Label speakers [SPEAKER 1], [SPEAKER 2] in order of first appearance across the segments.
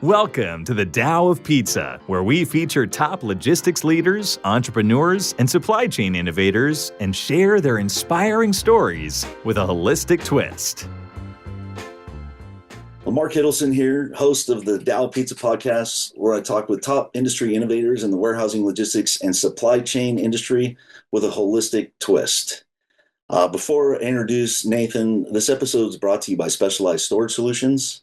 [SPEAKER 1] Welcome to the Tao of Pizza, where we feature top logistics leaders, entrepreneurs, and supply chain innovators and share their inspiring stories with a holistic twist.
[SPEAKER 2] Well, Mark Hiddleson here, host of the Tao of Pizza podcast, where I talk with top industry innovators in the warehousing, logistics, and supply chain industry with a holistic twist. Before I introduce Nathan, this episode is brought to you by Specialized Storage Solutions.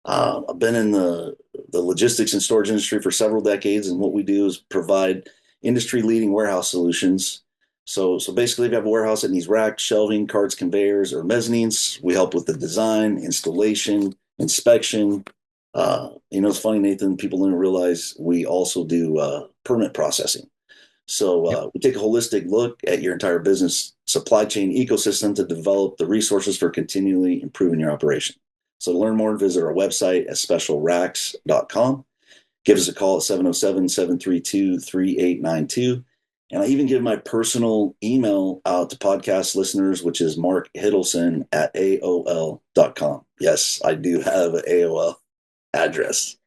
[SPEAKER 2] I've been in the logistics and storage industry for several decades, and what we do is provide industry-leading warehouse solutions. So basically, if you have a warehouse that needs racks, shelving, carts, conveyors, or mezzanines, we help with the design, installation, inspection. It's funny, Nathan, people don't realize we also do permit processing. So we take a holistic look at your entire business supply chain ecosystem to develop the resources for continually improving your operation. So to learn more, visit our website at specialracks.com. Give us a call at 707-732-3892. And I even give my personal email out to podcast listeners, which is markhiddleson@aol.com. Yes, I do have an AOL address.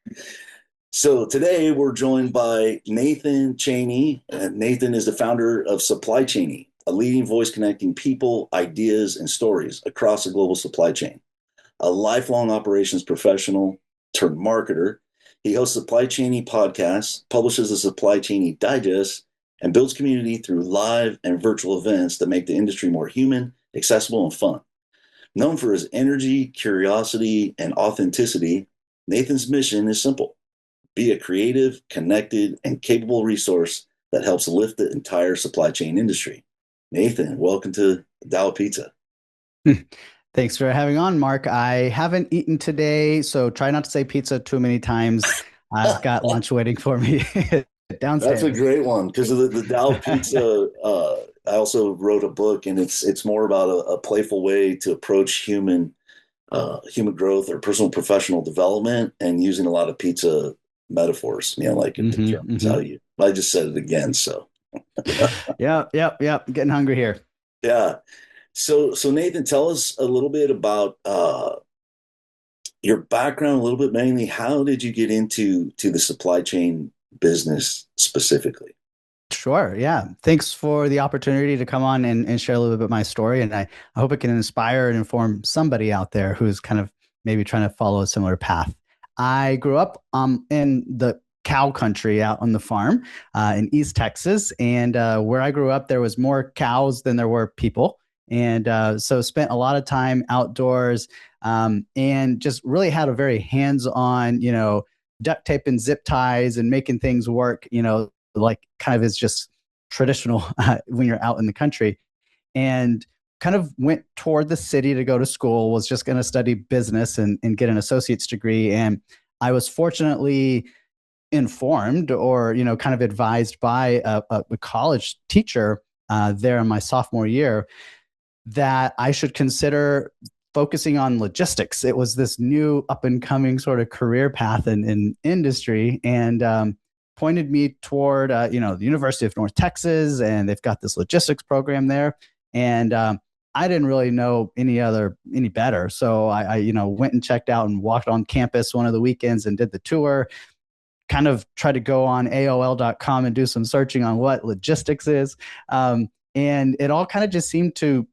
[SPEAKER 2] So today we're joined by Nathan Chaney. Nathan is the founder of Supply Chaney, a leading voice connecting people, ideas, and stories across the global supply chain. A lifelong operations professional turned marketer, he hosts Supply Chaney podcast, publishes the Supply Chaney Digest, and builds community through live and virtual events that make the industry more human, accessible, and fun. Known for his energy, curiosity, and authenticity, Nathan's mission is simple: be a creative, connected, and capable resource that helps lift the entire supply chain industry. Nathan, welcome to Tao of Pizza.
[SPEAKER 3] Thanks for having on, Mark. I haven't eaten today, so try not to say pizza too many times. I've got lunch waiting for me downstairs.
[SPEAKER 2] That's a great one, because of the Tao of Pizza. I also wrote a book, and it's more about a playful way to approach human growth or personal professional development, and using a lot of pizza metaphors. Like in the German tell you. I just said it again. So.
[SPEAKER 3] Yep. Getting hungry here.
[SPEAKER 2] Yeah. So Nathan, tell us a little bit about your background, a little bit mainly. How did you get into the supply chain business specifically?
[SPEAKER 3] Sure. Yeah. Thanks for the opportunity to come on and share a little bit of my story. And I hope it can inspire and inform somebody out there who's kind of maybe trying to follow a similar path. I grew up in the cow country out on the farm in East Texas. And where I grew up, there was more cows than there were people. And so spent a lot of time outdoors and just really had a very hands-on, duct tape and zip ties and making things work, like kind of is just traditional when you're out in the country. And kind of went toward the city to go to school, was just going to study business and get an associate's degree. And I was fortunately informed or, kind of advised by a college teacher there in my sophomore year that I should consider focusing on logistics. It was this new up and coming sort of career path in industry, and pointed me toward, the University of North Texas, and they've got this logistics program there. And I didn't really know any better. So I went and checked out and walked on campus one of the weekends and did the tour, kind of tried to go on AOL.com and do some searching on what logistics is. And it all kind of just seemed to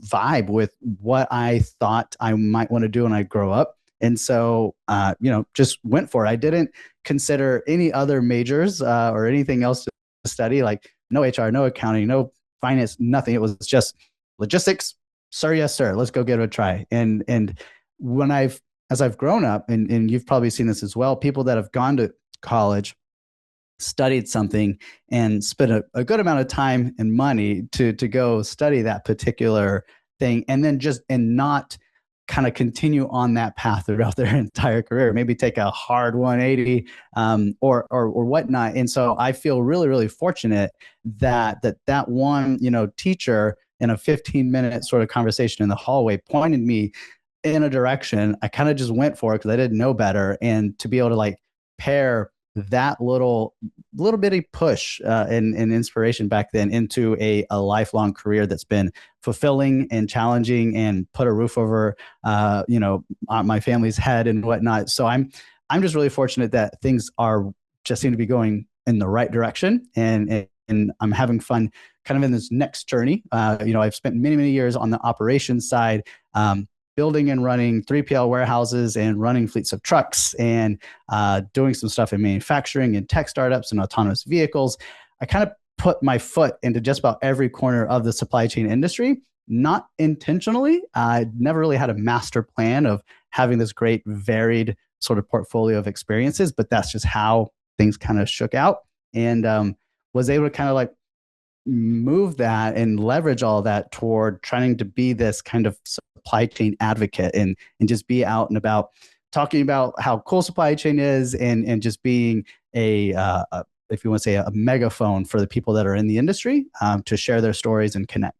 [SPEAKER 3] vibe with what I thought I might want to do when I grow up. And so, just went for it. I didn't consider any other majors or anything else to study, like no HR, no accounting, no finance, nothing. It was just logistics. Sir, yes, sir. Let's go give it a try. And as I've grown up, and you've probably seen this as well, people that have gone to college, studied something, and spent a good amount of time and money to go study that particular thing, and then not kind of continue on that path throughout their entire career, maybe take a hard 180 or whatnot. And so I feel really, really fortunate that one, teacher in a 15-minute sort of conversation in the hallway pointed me in a direction. I kind of just went for it because I didn't know better. And to be able to pair that little bitty push and inspiration back then into a lifelong career that's been fulfilling and challenging and put a roof over my family's head and whatnot. So I'm I'm just really fortunate that things are just seem to be going in the right direction, and I'm having fun kind of in this next journey. I've spent many, many years on the operations side, building and running 3PL warehouses and running fleets of trucks and doing some stuff in manufacturing and tech startups and autonomous vehicles. I kind of put my foot into just about every corner of the supply chain industry, not intentionally. I never really had a master plan of having this great varied sort of portfolio of experiences, but that's just how things kind of shook out, and was able to kind of like move that and leverage all that toward trying to be this kind of supply chain advocate, and just be out and about talking about how cool supply chain is, and just being a if you want to say a megaphone for the people that are in the industry, to share their stories and connect.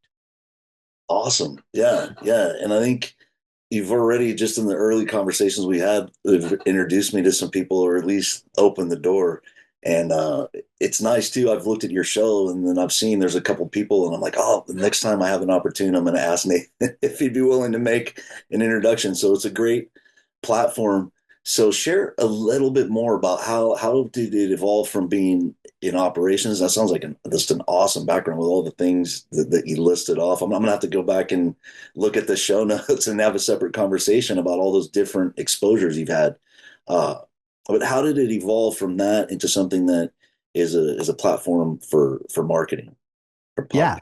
[SPEAKER 2] Awesome. Yeah. Yeah. And I think you've already, just in the early conversations we had, introduced me to some people, or at least opened the door. And it's nice too. I've looked at your show, and then I've seen there's a couple people, and I'm like, oh, the next time I have an opportunity, I'm going to ask Nathan if he'd be willing to make an introduction. So it's a great platform. So share a little bit more about how did it evolve from being in operations? That sounds like just an awesome background with all the things that you listed off. I'm going to have to go back and look at the show notes and have a separate conversation about all those different exposures you've had. But how did it evolve from that into something that is a platform for marketing?
[SPEAKER 3] Yeah,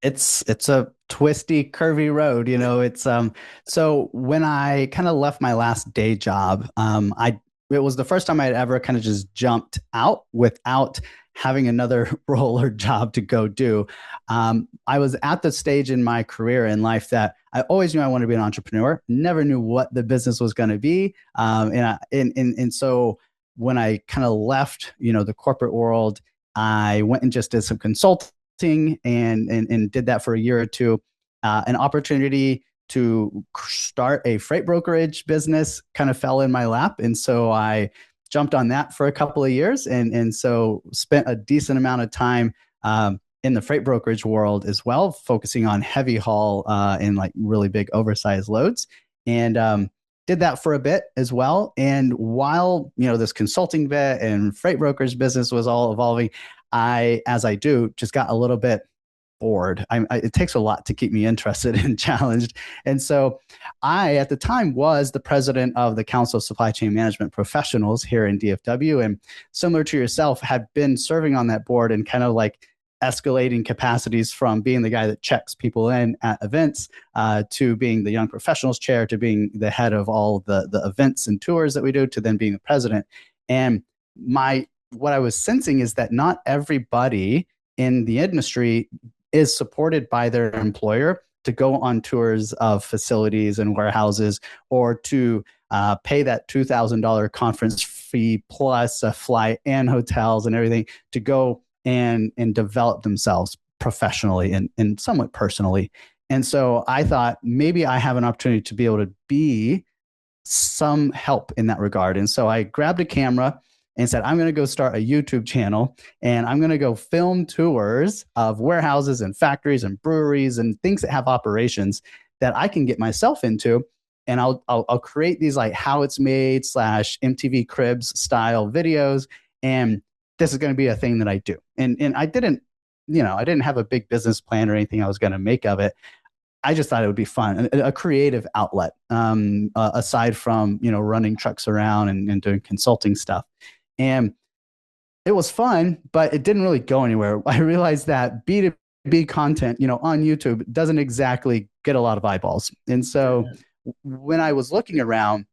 [SPEAKER 3] it's a twisty, curvy road. It's so when I kind of left my last day job, it was the first time I'd ever kind of just jumped out without having another role or job to go do. I was at the stage in my career in life that I always knew I wanted to be an entrepreneur, never knew what the business was going to be. And so when I kind of left, the corporate world, I went and just did some consulting and did that for a year or two. An opportunity to start a freight brokerage business kind of fell in my lap. And so I jumped on that for a couple of years, and so spent a decent amount of time in the freight brokerage world as well, focusing on heavy haul and like really big oversized loads, and did that for a bit as well. And while this consulting bit and freight brokerage business was all evolving, as I do, just got a little bit bored. It takes a lot to keep me interested and challenged. And so I, at the time, was the president of the Council of Supply Chain Management Professionals here in DFW. And similar to yourself, had been serving on that board and kind of like escalating capacities from being the guy that checks people in at events to being the young professionals chair, to being the head of all the events and tours that we do, to then being the president. And what I was sensing is that not everybody in the industry is supported by their employer to go on tours of facilities and warehouses, or to pay that $2,000 conference fee plus a flight and hotels and everything to go and develop themselves professionally and somewhat personally. And so I thought maybe I have an opportunity to be able to be some help in that regard. And so I grabbed a camera and said, I'm going to go start a YouTube channel, and I'm going to go film tours of warehouses and factories and breweries and things that have operations that I can get myself into. And I'll create these like how it's made / MTV Cribs style videos. And this is going to be a thing that I do. And I didn't have a big business plan or anything I was going to make of it. I just thought it would be fun, a creative outlet, aside from, running trucks around and doing consulting stuff. And it was fun, but it didn't really go anywhere. I realized that B2B content, on YouTube doesn't exactly get a lot of eyeballs. And so when I was looking around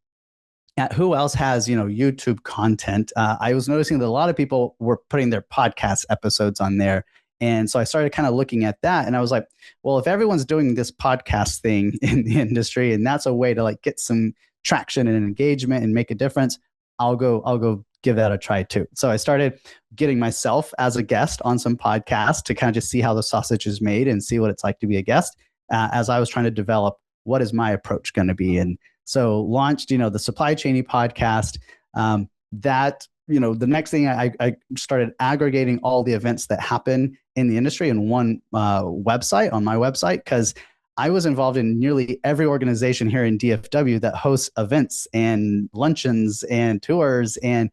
[SPEAKER 3] at who else has, YouTube content, I was noticing that a lot of people were putting their podcast episodes on there. And so I started kind of looking at that, and I was like, well, if everyone's doing this podcast thing in the industry, and that's a way to like get some traction and engagement and make a difference, I'll go give that a try too. So I started getting myself as a guest on some podcasts to kind of just see how the sausage is made and see what it's like to be a guest, as I was trying to develop what is my approach going to be. And so launched, the Supply Chaney podcast. The next thing I started aggregating all the events that happen in the industry in one website, on my website, because I was involved in nearly every organization here in DFW that hosts events and luncheons and tours. And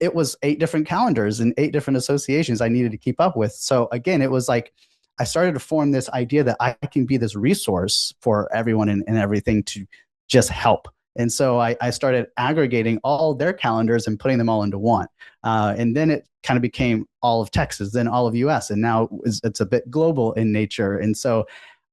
[SPEAKER 3] it was 8 different calendars and 8 different associations I needed to keep up with. So again, it was like I started to form this idea that I can be this resource for everyone and everything to just help. And so I started aggregating all their calendars and putting them all into one. And then it kind of became all of Texas, then all of US. And now it's a bit global in nature. And so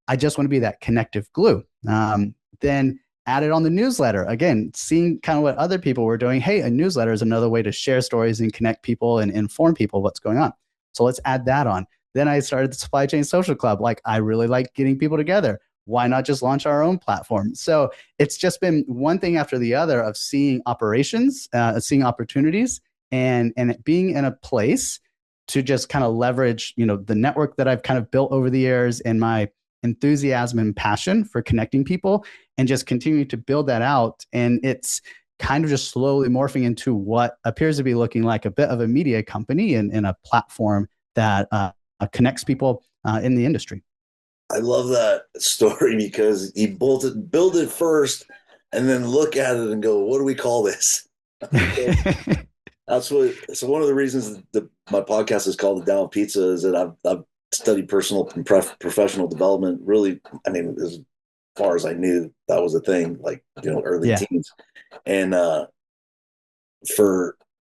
[SPEAKER 3] I just want to be that connective glue. Then added on the newsletter. Again, seeing kind of what other people were doing. Hey, a newsletter is another way to share stories and connect people and inform people what's going on. So let's add that on. Then I started the Supply Chain Social Club. Like, I really like getting people together. Why not just launch our own platform? So it's just been one thing after the other of seeing operations, seeing opportunities, and being in a place to just kind of leverage, the network that I've kind of built over the years and my enthusiasm and passion for connecting people, and just continue to build that out. And it's kind of just slowly morphing into what appears to be looking like a bit of a media company and a platform that connects people in the industry.
[SPEAKER 2] I love that story because you build it first and then look at it and go, what do we call this? So one of the reasons that my podcast is called The Down Pizza is that I've studied personal and professional development. Really, I mean, as far as I knew, that was a thing, like, early teens. And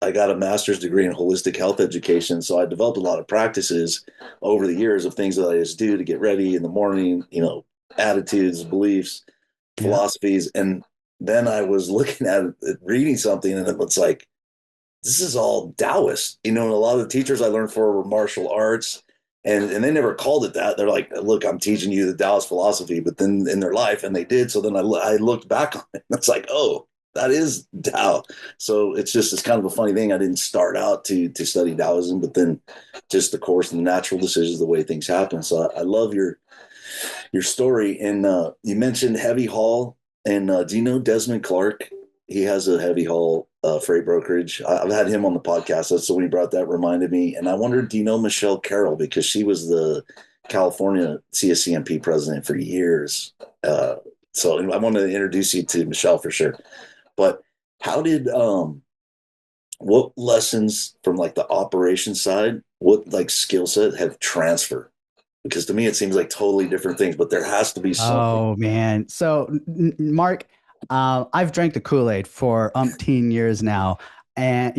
[SPEAKER 2] I got a master's degree in holistic health education. So I developed a lot of practices over the years of things that I just do to get ready in the morning, attitudes, beliefs, philosophies. And then I was looking at it, reading something, and it's like, this is all Taoist, and a lot of the teachers I learned for were martial arts, and they never called it that. They're like, look, I'm teaching you the Taoist philosophy, but then in their life, and they did. So then I looked back on it, and it's like, oh, that is Tao. So it's kind of a funny thing. I didn't start out to study Taoism, but then just the course and the natural decisions, the way things happen. So I love your story. And you mentioned heavy haul, and do you know Desmond Clark? He has a heavy haul freight brokerage. I've had him on the podcast. So when he brought that, reminded me. And I wondered, do you know Michelle Carroll? Because she was the California CSCMP president for years. So I want to introduce you to Michelle for sure. But how did what lessons from like the operation side, what like skill set have transferred? Because to me, it seems like totally different things, but there has to be something.
[SPEAKER 3] Oh man. So Mark, I've drank the Kool-Aid for umpteen years now, and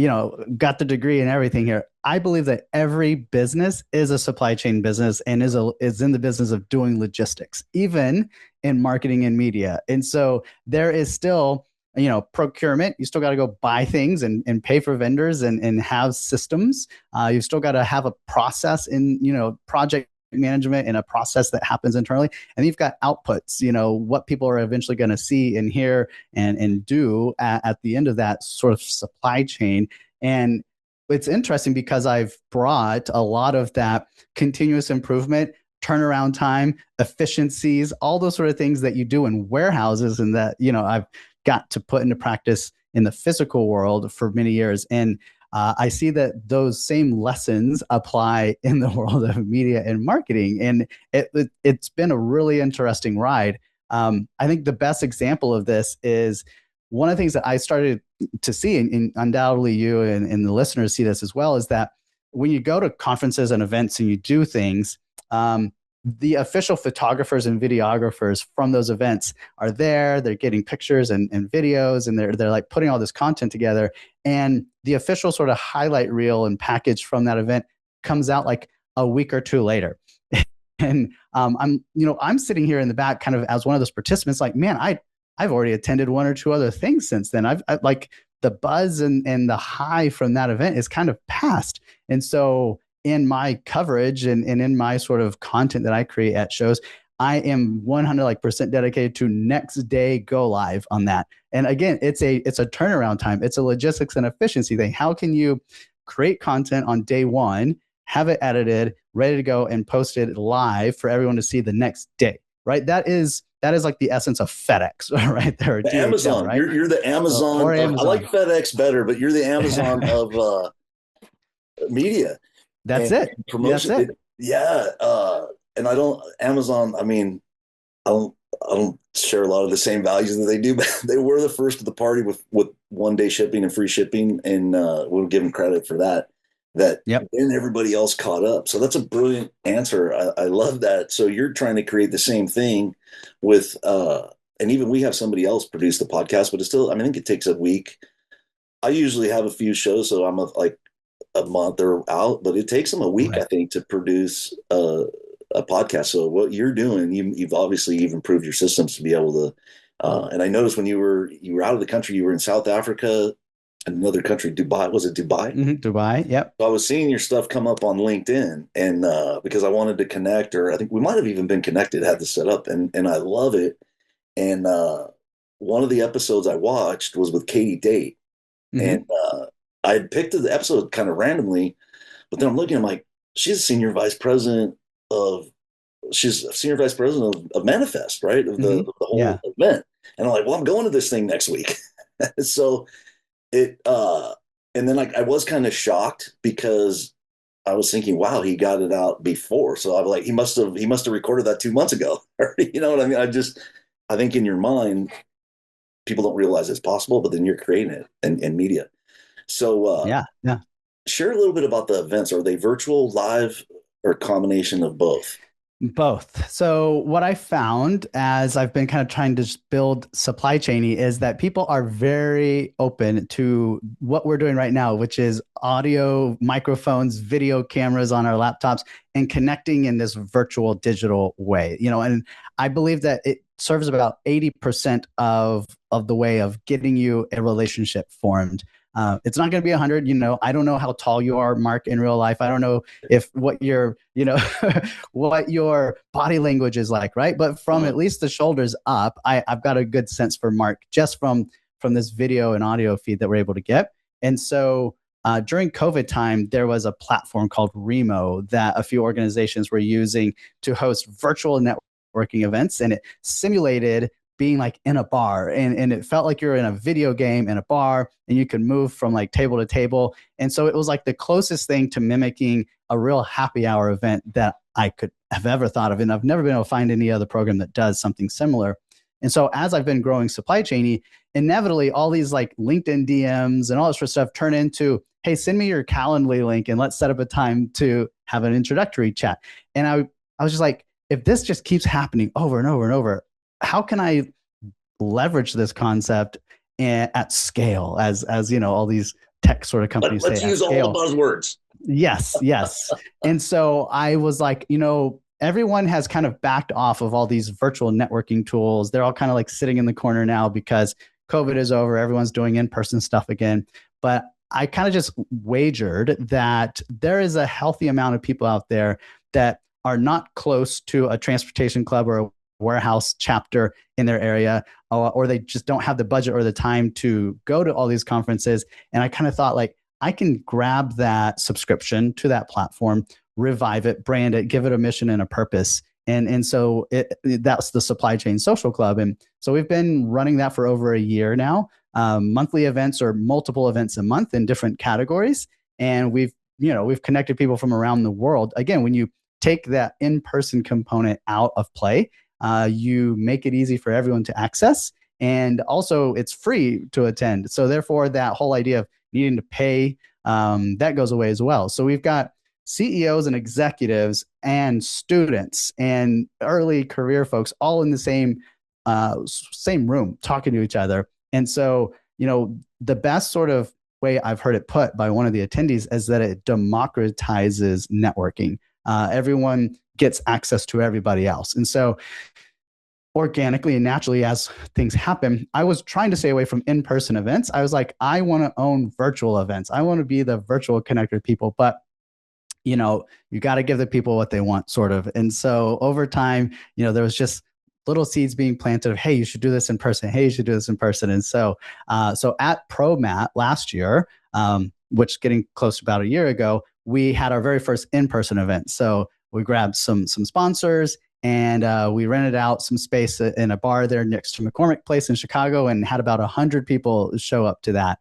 [SPEAKER 3] got the degree and everything here. I believe that every business is a supply chain business and is in the business of doing logistics, even in marketing and media. And so there is still, procurement. You still got to go buy things and pay for vendors and have systems. You've still got to have a process in, project management and a process that happens internally. And you've got outputs, what people are eventually going to see and hear and do at the end of that sort of supply chain. And it's interesting because I've brought a lot of that continuous improvement, turnaround time, efficiencies, all those sort of things that you do in warehouses, and that, I've got to put into practice in the physical world for many years. And I see that those same lessons apply in the world of media and marketing. And it's been a really interesting ride. I think the best example of this is one of the things that I started to see, and undoubtedly you and the listeners see this as well, is that when you go to conferences and events and you do things, the official photographers and videographers from those events are there. They're getting pictures and videos, and they're like putting all this content together. And the official sort of highlight reel and package from that event comes out like a week or two later. And I'm sitting here in the back kind of as one of those participants, like, man, I've already attended one or two other things since then. I've like the buzz and the high from that event is kind of past. And so in my coverage and in my sort of content that I create at shows, I am 100% dedicated to next day go live on that. And again, it's a turnaround time. It's a logistics and efficiency thing. How can you create content on day one, have it edited, ready to go, and post it live for everyone to see the next day, right? That is like the essence of FedEx right there.
[SPEAKER 2] The Amazon, right? You're the Amazon. Amazon. I like FedEx better, but you're the Amazon of media.
[SPEAKER 3] That's it.
[SPEAKER 2] Promotion.
[SPEAKER 3] That's it.
[SPEAKER 2] And Amazon, I mean, I don't I don't share a lot of the same values that they do, but they were the first to the party with 1 day shipping and free shipping, and we'll give them credit for that. That
[SPEAKER 3] Yep.
[SPEAKER 2] then everybody else caught up. So that's a brilliant answer. I love that. So you're trying to create the same thing with and even we have somebody else produce the podcast, but it's still, I mean, I think it takes a week. I usually have a few shows, so I'm like a month or out, but it takes them a week, I
[SPEAKER 3] Right.
[SPEAKER 2] think, to produce a podcast. So what you're doing, you've obviously you've improved your systems to be able to. And I noticed when you were out of the country, you were in South Africa, another country, Dubai. Was it Dubai?
[SPEAKER 3] Dubai. Yep.
[SPEAKER 2] So I was seeing your stuff come up on LinkedIn, and because I wanted to connect, or I think we might have even been connected, had this set up, and I love it. And one of the episodes I watched was with Katie Date, and
[SPEAKER 3] hmm
[SPEAKER 2] I had picked the episode kind of randomly, but then I'm looking, I'm like, she's a senior vice president of, she's a senior vice president of Manifest, right? Of
[SPEAKER 3] hmm
[SPEAKER 2] the whole
[SPEAKER 3] Yeah.
[SPEAKER 2] event. And I'm like, well, I'm going to this thing next week. So it, and then like I was kind of shocked because I was thinking, wow, he got it out before. So I was like, he must have recorded that 2 months ago. You know what I mean? I think in your mind, people don't realize it's possible, but then you're creating it in media. So
[SPEAKER 3] Yeah. Yeah.
[SPEAKER 2] share a little bit about the events. Are they virtual, live, or a combination of both?
[SPEAKER 3] Both. So what I found as I've been kind of trying to just build supply chainy is that people are very open to what we're doing right now, which is audio, microphones, video cameras on our laptops, and connecting in this virtual digital way. And I believe that it serves about 80% of the way of getting you a relationship formed. It's not going to be 100. I don't know how tall you are, Mark, in real life. I don't know if what your, what your body language is like, right? But from
[SPEAKER 2] Uh,
[SPEAKER 3] at least the shoulders up, I've got a good sense for Mark just from this video and audio feed that we're able to get. And so during COVID time, there was a platform called Remo that a few organizations were using to host virtual networking events, and it simulated being like in a bar, and it felt like you're in a video game in a bar, and you could move from like table to table. And so it was like the closest thing to mimicking a real happy hour event that I could have ever thought of. And I've never been able to find any other program that does something similar. And so as I've been growing supply chainy, inevitably all these like LinkedIn DMs and all this sort of stuff turn into, hey, send me your Calendly link and let's set up a time to have an introductory chat. And I was just like, if this just keeps happening over and over and over, how can I leverage this concept at scale, as all these tech sort of companies
[SPEAKER 2] let's
[SPEAKER 3] say, at
[SPEAKER 2] use all the
[SPEAKER 3] scale?
[SPEAKER 2] buzzwords.
[SPEAKER 3] Yes, yes. And so I was like, everyone has kind of backed off of all these virtual networking tools. They're all kind of like sitting in the corner now because COVID is over. Everyone's doing in-person stuff again. But I kind of just wagered that there is a healthy amount of people out there that are not close to a transportation club or a warehouse chapter in their area, or they just don't have the budget or the time to go to all these conferences. And I kind of thought, like, I can grab that subscription to that platform, revive it, brand it, give it a mission and a purpose. And so that's the Supply Chain Social Club. And so we've been running that for over a year now, monthly events or multiple events a month in different categories. And we've connected people from around the world. Again, when you take that in-person component out of play, you make it easy for everyone to access. And also it's free to attend. So therefore that whole idea of needing to pay, that goes away as well. So we've got CEOs and executives and students and early career folks all in the same room talking to each other. And so, the best sort of way I've heard it put by one of the attendees is that it democratizes networking. Everyone gets access to everybody else. And so organically and naturally, as things happen, I was trying to stay away from in-person events. I was like, I want to own virtual events. I want to be the virtual connector of people, but you got to give the people what they want, sort of. And so over time, there was just little seeds being planted of, hey, you should do this in person. Hey, you should do this in person. And so, so at ProMat last year, which getting close to about a year ago, we had our very first in-person event. So we grabbed some sponsors, and we rented out some space in a bar there next to McCormick Place in Chicago, and had about 100 people show up to that.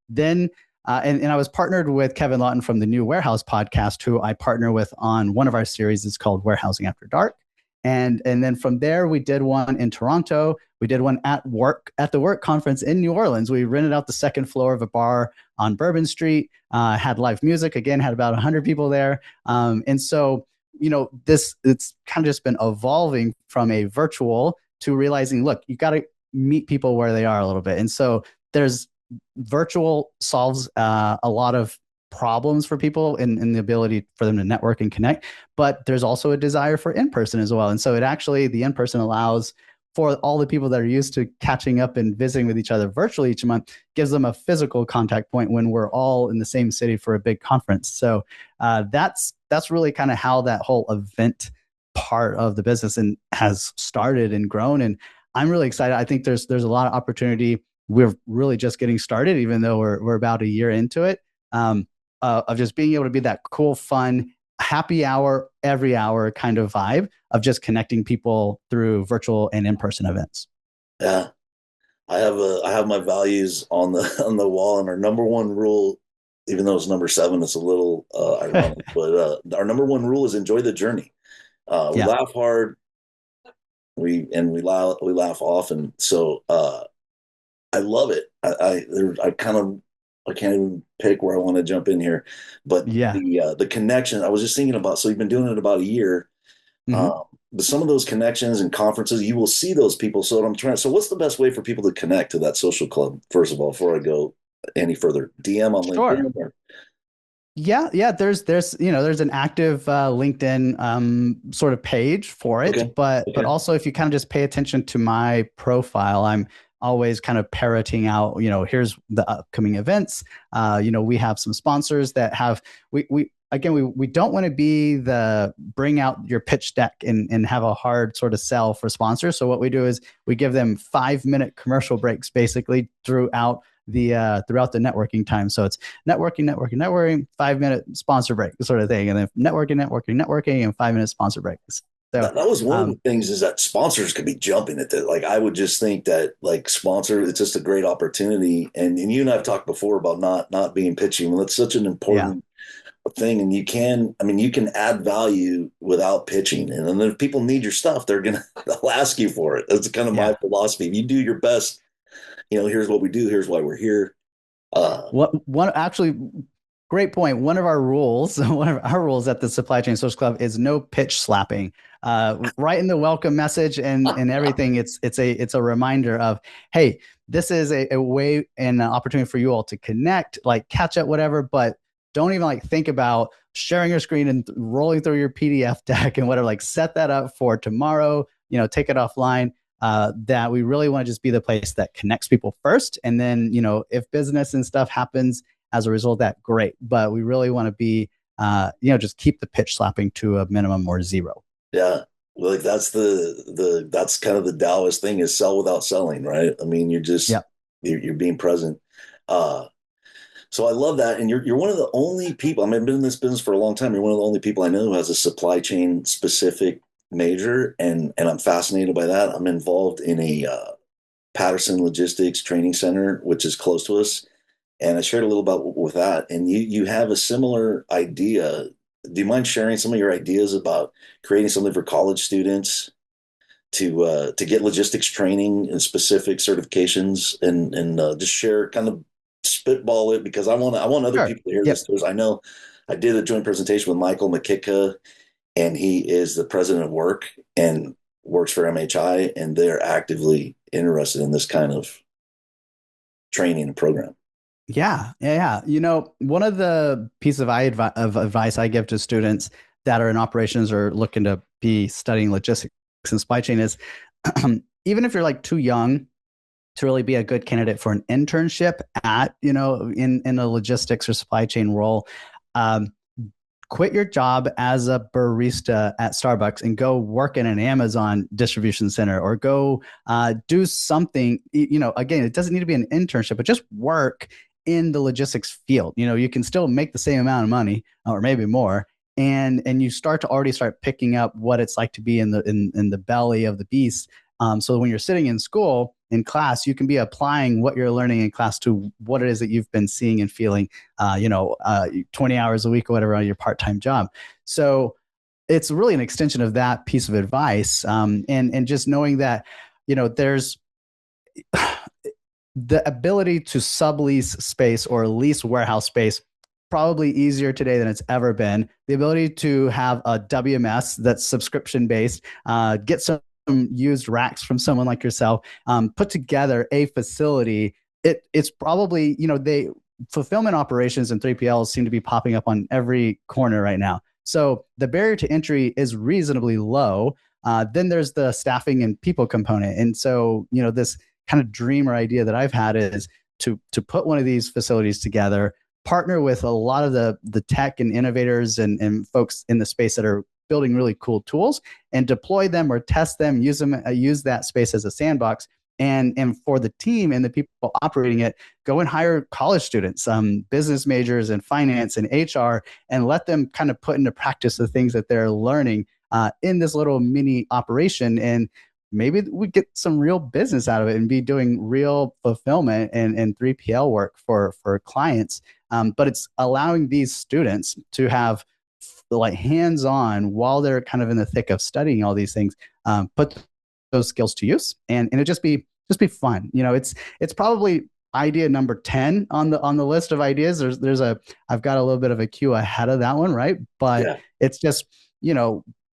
[SPEAKER 3] Then I was partnered with Kevin Lawton from the New Warehouse podcast, who I partner with on one of our series. It's called Warehousing After Dark. And then from there, we did one in Toronto. We did one at the work conference in New Orleans. We rented out the second floor of a bar on Bourbon Street, had live music, again, had about 100 people there. And so, it's kind of just been evolving from a virtual to realizing, look, you got to meet people where they are a little bit. And so there's virtual solves a lot of problems for people in the ability for them to network and connect, but there's also a desire for in-person as well. And so the in-person allows for all the people that are used to catching up and visiting with each other virtually each month, gives them a physical contact point when we're all in the same city for a big conference. So that's really kind of how that whole event part of the business and has started and grown. And I'm really excited. I think there's a lot of opportunity. We're really just getting started, even though we're about a year into it, of just being able to be that cool, fun, happy hour, every hour kind of vibe of just connecting people through virtual and in-person events.
[SPEAKER 2] Yeah. I have my values on the wall, and our number one rule, even though it's number 7, it's a little ironic, but our number one rule is enjoy the journey. We laugh hard, we laugh often. So I love it. I can't even pick where I want to jump in here, but the connection. I was just thinking about. So you've been doing it about a year. But some of those connections and conferences, you will see those people. So what's the best way for people to connect to that social club? First of all, before I go any further, DM on LinkedIn. Or?
[SPEAKER 3] Yeah. There's an active LinkedIn sort of page for it, okay. But also if you kind of just pay attention to my profile, I'm always kind of parroting out, here's the upcoming events. We have some sponsors that have, we don't want to be the bring out your pitch deck and have a hard sort of sell for sponsors. So what we do is we give them 5-minute commercial breaks basically throughout the networking time. So it's networking, 5-minute sponsor break sort of thing. And then networking, and 5-minute sponsor breaks. So
[SPEAKER 2] that was one of the things, is that sponsors could be jumping at that. Like, I would just think that sponsor, it's just a great opportunity. And you and I have talked before about not being pitching. Well, it's such an important thing. And you can add value without pitching. And then if people need your stuff, they'll ask you for it. That's kind of my philosophy. If you do your best, here's what we do. Here's why we're here.
[SPEAKER 3] Great point. One of our rules at the Supply Chain Social Club is no pitch slapping. Right in the welcome message and everything, it's a reminder of, hey, this is a way and an opportunity for you all to connect, like catch up, whatever, but don't even think about sharing your screen and rolling through your PDF deck and whatever. Set that up for tomorrow, take it offline. That we really want to just be the place that connects people first. And then, if business and stuff happens as a result of that, great. But we really want to be, just keep the pitch slapping to a minimum or 0.
[SPEAKER 2] Yeah. Well, that's that's kind of the Taoist thing, is sell without selling, right? I mean, you're just, you're being present. So I love that. And you're one of the only people, I've been in this business for a long time. You're one of the only people I know who has a supply chain specific major. And I'm fascinated by that. I'm involved in a Patterson Logistics Training Center, which is close to us. And I shared a little about with that. And you have a similar idea. Do you mind sharing some of your ideas about creating something for college students to get logistics training and specific certifications, and just share, kind of spitball it, because I want other people to hear this. I know I did a joint presentation with Michael McKitka, and he is the president of Work and works for MHI, and they're actively interested in this kind of training and program.
[SPEAKER 3] Yeah. One of the pieces of advice I give to students that are in operations or looking to be studying logistics and supply chain is, even if you're too young to really be a good candidate for an internship at, in a logistics or supply chain role, quit your job as a barista at Starbucks and go work in an Amazon distribution center, or go do something, again, it doesn't need to be an internship, but just work in the logistics field. You can still make the same amount of money, or maybe more. And you start picking up what it's like to be in the belly of the beast. So when you're sitting in school, in class, you can be applying what you're learning in class to what it is that you've been seeing and feeling, 20 hours a week or whatever on your part-time job. So it's really an extension of that piece of advice. And just knowing that, there's the ability to sublease space or lease warehouse space probably easier today than it's ever been. The ability to have a WMS that's subscription based, get some used racks from someone like yourself, put together a facility. It's probably, they fulfillment operations and 3PLs seem to be popping up on every corner right now. So the barrier to entry is reasonably low. Then there's the staffing and people component. And so, this kind of dream or idea that I've had is to put one of these facilities together, partner with a lot of the tech and innovators and folks in the space that are building really cool tools, and deploy them or test them, use that space as a sandbox. And for the team and the people operating it, go and hire college students, business majors and finance and HR, and let them kind of put into practice the things that they're learning in this little mini operation. And maybe we get some real business out of it and be doing real fulfillment and 3PL work for clients. But it's allowing these students to have like hands-on while they're kind of in the thick of studying all these things, put those skills to use, and it just be fun. It's probably idea number 10 on the list of ideas. I've got a little bit of a queue ahead of that one, right? But yeah, it's just,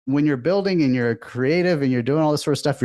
[SPEAKER 3] when you're building and you're creative and you're doing all this sort of stuff,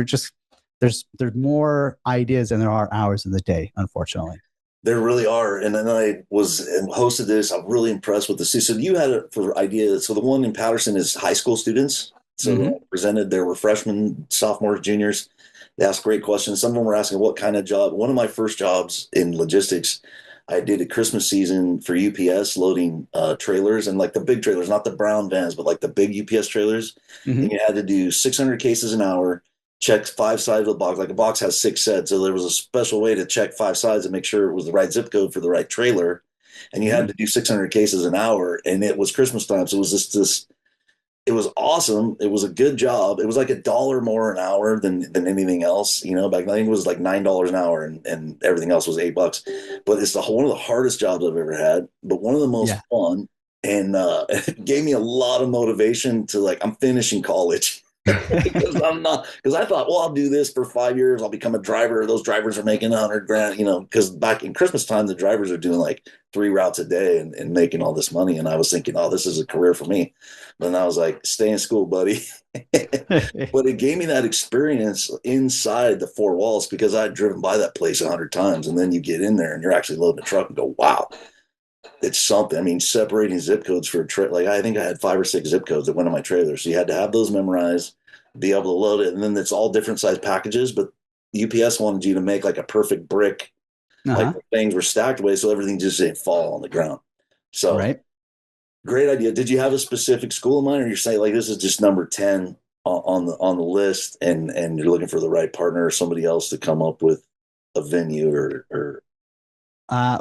[SPEAKER 3] there's more ideas than there are hours in the day, unfortunately.
[SPEAKER 2] There really are. And then I hosted this. I'm really impressed with this. So you had it for idea. So the one in Patterson is high school students. So presented, there were freshmen, sophomores, juniors. They asked great questions. Some of them were asking what kind of job. One of my first jobs in logistics, I did a Christmas season for UPS loading trailers, and like the big trailers, not the brown vans, but like the big UPS trailers. And you had to do 600 cases an hour, check 5 sides of the box. Like a box has 6 sets. So there was a special way to check 5 sides and make sure it was the right zip code for the right trailer. And you had to do 600 cases an hour, and it was Christmas time. So it was this it was awesome. It was a good job. It was like $1 more an hour than anything else. Back then it was like $9 an hour, and everything else was $8. But it's one of the hardest jobs I've ever had, but one of the most fun. And it gave me a lot of motivation to I'm finishing college. because I thought, well, I'll do this for 5 years. I'll become a driver. Those drivers are making $100,000, because back in Christmas time, the drivers are doing like 3 routes a day and making all this money. And I was thinking, oh, this is a career for me. But then I was like, stay in school, buddy. But it gave me that experience inside the 4 walls, because I had driven by that place 100 times. And then you get in there and you're actually loading a truck and go, wow. It's something. I mean, separating zip codes for a trip. I think I had 5 or 6 zip codes that went on my trailer. So you had to have those memorized, be able to load it. And then it's all different size packages. But UPS wanted you to make like a perfect brick. Like things were stacked away, so everything just didn't fall on the ground. So great idea. Did you have a specific school in mind, or you're saying this is just number 10 on the list, and you're looking for the right partner or somebody else to come up with a venue or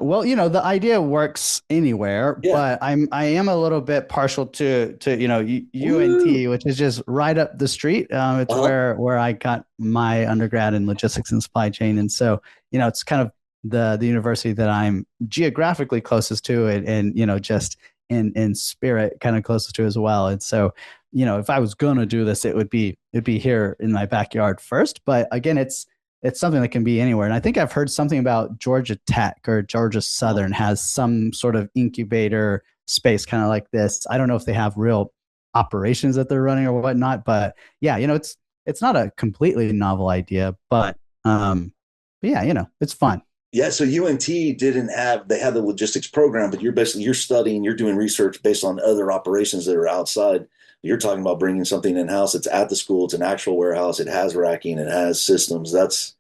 [SPEAKER 3] well, the idea works anywhere, but I am a little bit partial to UNT, which is just right up the street. It's where I got my undergrad in logistics and supply chain, and so it's kind of the university that I'm geographically closest to, and just in spirit kind of closest to as well. And so if I was gonna do this, it'd be here in my backyard first. But again, it's something that can be anywhere. And I think I've heard something about Georgia Tech or Georgia Southern has some sort of incubator space kind of like this. I don't know if they have real operations that they're running or whatnot, but yeah, it's not a completely novel idea, but yeah, it's fun.
[SPEAKER 2] Yeah, so UNT they had the logistics program, but you're studying, you're doing research based on other operations that are outside. You're talking about bringing something in-house. It's at the school. It's an actual warehouse. It has racking. It has systems. That's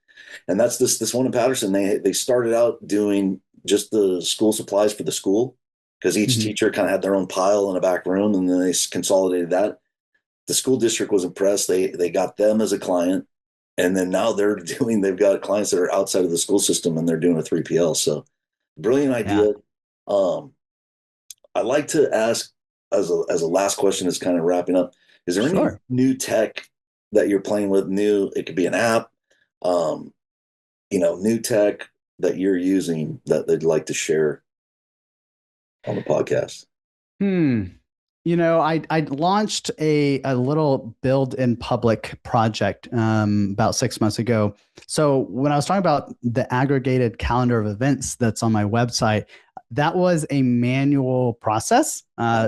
[SPEAKER 2] this one in Patterson. They started out doing just the school supplies for the school, because each teacher kind of had their own pile in a back room, and then they consolidated that. The school district was impressed. They got them as a client. And then now they've got clients that are outside of the school system, and they're doing a 3PL. So brilliant idea. Yeah. I'd like to ask as a last question, is kind of wrapping up. Is there any new tech that you're playing with? It could be an app, new tech that you're using that they'd like to share on the podcast?
[SPEAKER 3] I launched a little build in public project about 6 months ago. So when I was talking about the aggregated calendar of events that's on my website, that was a manual process.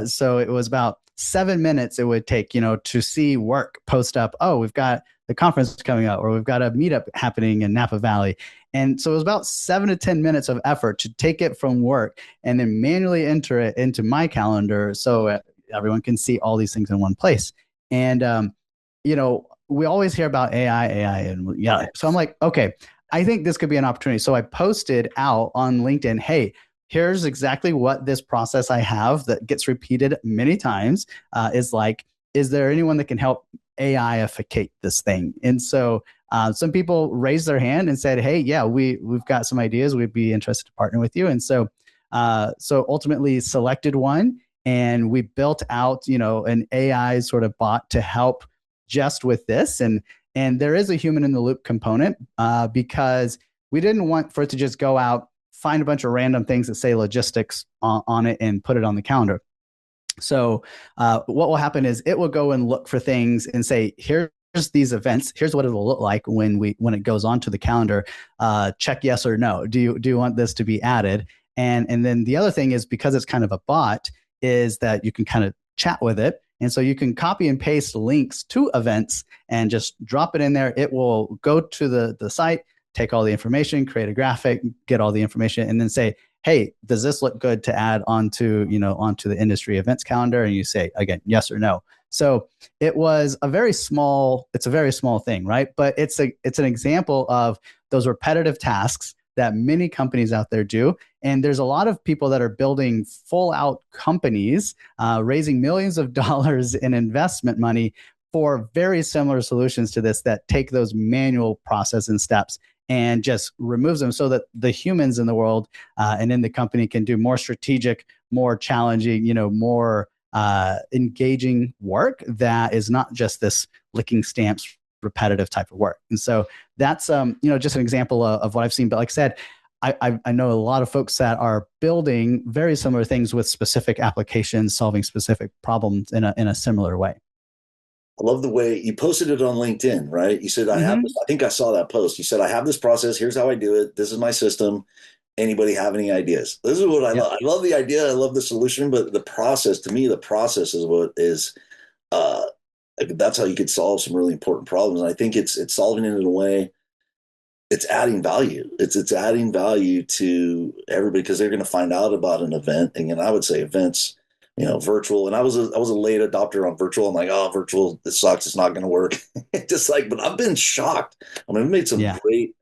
[SPEAKER 3] So it was about 7 minutes it would take, to see work post up. Oh, we've got the conference coming up, or we've got a meetup happening in Napa Valley. And so it was about 7 to 10 minutes of effort to take it from work and then manually enter it into my calendar. So everyone can see all these things in one place. And, we always hear about AI, and yeah. So I'm like, okay, I think this could be an opportunity. So I posted out on LinkedIn, hey, here's exactly what this process I have that gets repeated many times is like. Is there anyone that can help AI-ificate this thing? And so some people raised their hand and said, hey, yeah, we've got some ideas. We'd be interested to partner with you. And so ultimately selected one, and we built out, an AI sort of bot to help just with this. And there is a human in the loop component because we didn't want for it to just go out, find a bunch of random things that say logistics on it and put it on the calendar. So what will happen is it will go and look for things and say, here's these events. Here's what it will look like when it goes onto the calendar. Check yes or no. Do you want this to be added? And then the other thing is, because it's kind of a bot, is that you can kind of chat with it. And so you can copy and paste links to events and just drop it in there. It will go to the site, take all the information, create a graphic, get all the information, and then say, hey, does this look good to add onto the industry events calendar? And you say, again, yes or no. So it's a very small thing, right? But it's an example of those repetitive tasks that many companies out there do. And there's a lot of people that are building full out companies, raising millions of dollars in investment money for very similar solutions to this that take those manual process and steps and just removes them so that the humans in the world and in the company can do more strategic, more challenging, more engaging work that is not just this licking stamps repetitive type of work. And so that's just an example of what I've seen. But like I said, I know a lot of folks that are building very similar things with specific applications, solving specific problems in a similar way.
[SPEAKER 2] I love the way you posted it on LinkedIn, right? You said, I have this, I think I saw that post. You said, I have this process. Here's how I do it. This is my system. Anybody have any ideas? This is what I love. I love the idea. I love the solution, but the process, to me, the process is what is, that's how you could solve some really important problems. And I think it's solving it in a way, it's adding value. It's adding value to everybody because they're going to find out about an event. And I would say events, virtual. And I was a late adopter on virtual. I'm like, oh, virtual, this sucks. It's not going to work. But I've been shocked. I mean, I've made some great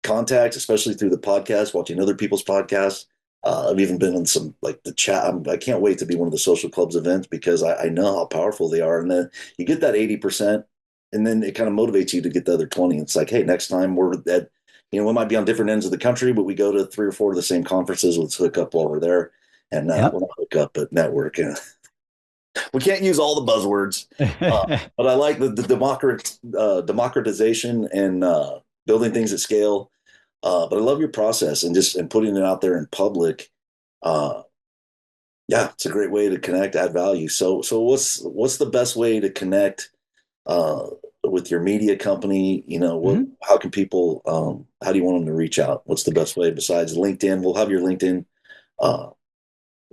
[SPEAKER 2] contacts, especially through the podcast, watching other people's podcasts. I've even been in some like the chat. I can't wait to be one of the social clubs events because I know how powerful they are. And then you get that 80%, and then it kind of motivates you to get the other 20. It's like, hey, next time we're at, we might be on different ends of the country, but we go to 3 or 4 of the same conferences. Let's hook up while we're there. And we'll not hook up, but network. We can't use all the buzzwords, but I like the democratization and building things at scale. But I love your process and putting it out there in public. It's a great way to connect, add value. So what's the best way to connect with your media company? How can people? How do you want them to reach out? What's the best way besides LinkedIn? We'll have your LinkedIn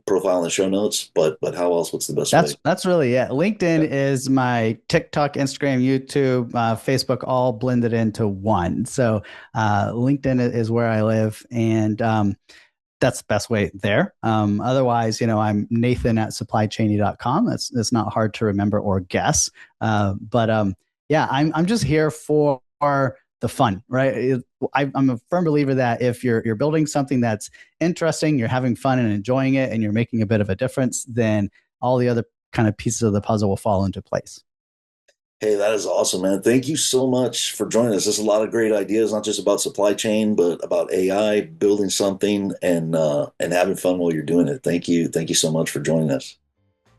[SPEAKER 2] profile in the show notes, but how else? What's the best way?
[SPEAKER 3] That's really it. LinkedIn is my TikTok, Instagram, YouTube, Facebook, all blended into one. So LinkedIn is where I live, and that's the best way there. Otherwise, I'm Nathan at supplychaney.com. That's not hard to remember or guess. But I'm just here for the fun, right? I'm a firm believer that if you're building something that's interesting, you're having fun and enjoying it, and you're making a bit of a difference, then all the other kind of pieces of the puzzle will fall into place.
[SPEAKER 2] Hey, that is awesome, man. Thank you so much for joining us. There's a lot of great ideas, not just about supply chain, but about AI, building something and having fun while you're doing it. Thank you. Thank you so much for joining us.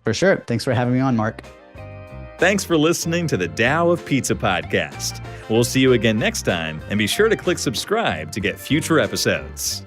[SPEAKER 3] For sure. Thanks for having me on, Mark.
[SPEAKER 1] Thanks for listening to the Tao of Pizza podcast. We'll see you again next time, and be sure to click subscribe to get future episodes.